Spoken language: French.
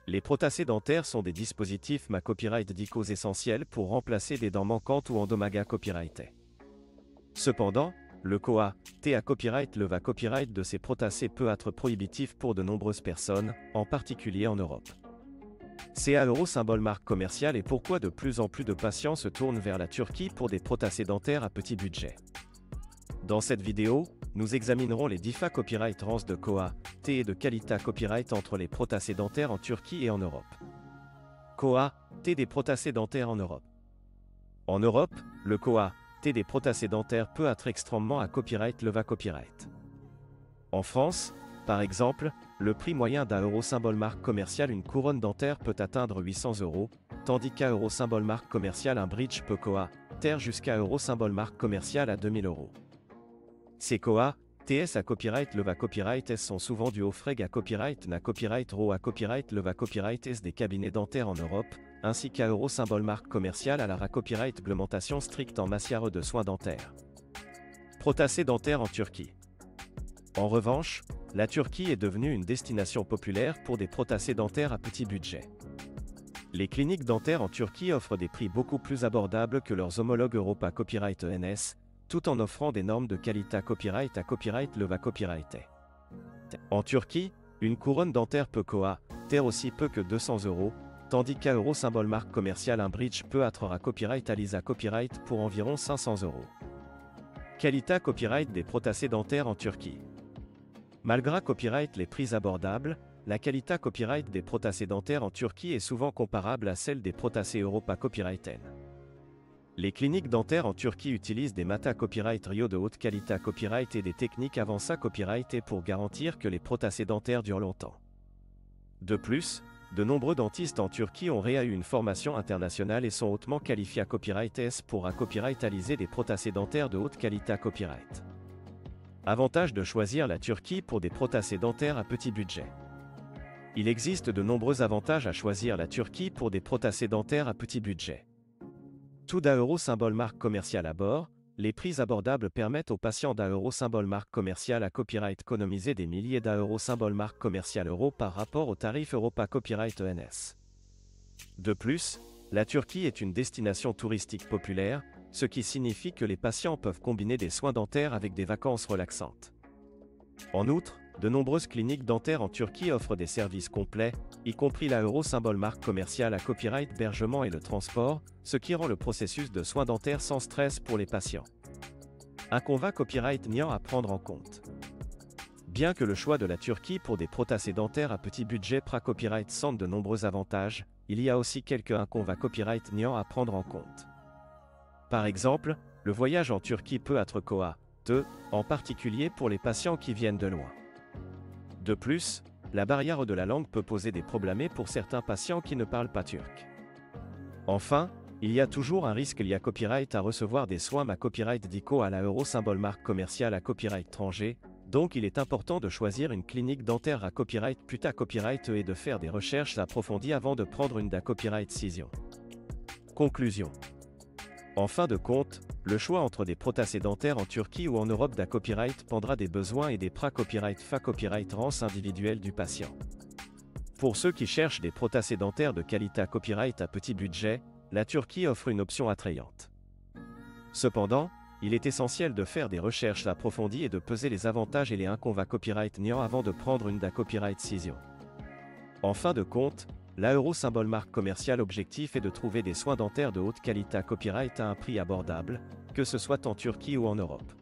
Les prothèses dentaires sont des dispositifs copyright dicaux essentiels pour remplacer des dents manquantes ou endommagées copyrightées. Cependant, le COA-T copyright le copyright de ces prothèses peut être prohibitif pour de nombreuses personnes, en particulier en Europe. CA euro symbole marque commerciale et pourquoi de plus en plus de patients se tournent vers la Turquie pour des prothèses dentaires à petit budget. Dans cette vidéo, nous examinerons les différents copyright rances de COA-T et de Kalita copyright entre les prothèses dentaires en Turquie et en Europe. COA-T des prothèses dentaires en Europe. En Europe, le COA-T des prothèses dentaires peut être extrêmement à copyright le copyright. En France, par exemple, le prix moyen d'un euro symbole marque commerciale une couronne dentaire peut atteindre 800 €, tandis qu'à euro symbole marque commerciale un bridge peut COA-T jusqu'à euro symbole marque commerciale à 2000 €. Ces COA-TS à copyright le copyright S sont souvent dus aux frais à copyright na copyright RO à copyright le copyright S des cabinets dentaires en Europe, ainsi qu'à euro symbole marque commerciale à la copyright réglementation stricte en matière de soins dentaires. Prothèses dentaires en Turquie. En revanche, la Turquie est devenue une destination populaire pour des prothèses dentaires à petit budget. Les cliniques dentaires en Turquie offrent des prix beaucoup plus abordables que leurs homologues Europa Copyright ENS, tout en offrant des normes de qualité copyright à copyright le copyrighté. En Turquie, une couronne dentaire peut COA-T aussi peu que 200 €, tandis qu'à euro symbole marque commerciale un bridge peut être à copyright à Lisa copyright pour environ 500 €. Qualité copyright des prothèses dentaires en Turquie. Malgré copyright les prix abordables, la qualité copyright des prothèses dentaires en Turquie est souvent comparable à celle des prothèses Europa copyrighten. Les cliniques dentaires en Turquie utilisent des mata copyright Rio de haute qualité copyright et des techniques avancées copyright pour garantir que les prothèses dentaires durent longtemps. De plus, de nombreux dentistes en Turquie ont eu une formation internationale et sont hautement qualifiés à copyright S pour copyrightaliser des prothèses dentaires de haute qualité copyright. Avantage de choisir la Turquie pour des prothèses dentaires à petit budget. Il existe de nombreux avantages à choisir la Turquie pour des prothèses dentaires à petit budget. Tout d'un euro symbole marque commerciale à bord, les prix abordables permettent aux patients d'un euro symbole marque commerciale à copyright économiser des milliers d'euros symbole marque commerciale euro par rapport au tarif Europa Copyright ENS. De plus, la Turquie est une destination touristique populaire, ce qui signifie que les patients peuvent combiner des soins dentaires avec des vacances relaxantes. En outre, de nombreuses cliniques dentaires en Turquie offrent des services complets, y compris la euro symbole marque commerciale à copyright hébergement et le transport, ce qui rend le processus de soins dentaires sans stress pour les patients. Un conva copyright niant à prendre en compte. Bien que le choix de la Turquie pour des prothèses dentaires à petit budget copyright sente de nombreux avantages, il y a aussi quelques inconvénients copyright niant à prendre en compte. Par exemple, le voyage en Turquie peut être COA-T, en particulier pour les patients qui viennent de loin. De plus, la barrière de la langue peut poser des problèmes pour certains patients qui ne parlent pas turc. Enfin, il y a toujours un risque lié à copyright à recevoir des soins à copyright dicaux à la euro symbole marque commerciale à copyright étranger, donc il est important de choisir une clinique dentaire à copyright puta copyright et de faire des recherches approfondies avant de prendre une copyright décision. Conclusion. En fin de compte, le choix entre des prothèses dentaires en Turquie ou en Europe copyright dépendra des besoins et des copyright copyright rance individuelle du patient. Pour ceux qui cherchent des prothèses dentaires de qualité copyright à petit budget, la Turquie offre une option attrayante. Cependant, il est essentiel de faire des recherches approfondies et de peser les avantages et les inconvénients copyright niant avant de prendre une copyright décision. En fin de compte, la euro symbole marque commerciale objectif est de trouver des soins dentaires de haute qualité copyright à un prix abordable, que ce soit en Turquie ou en Europe.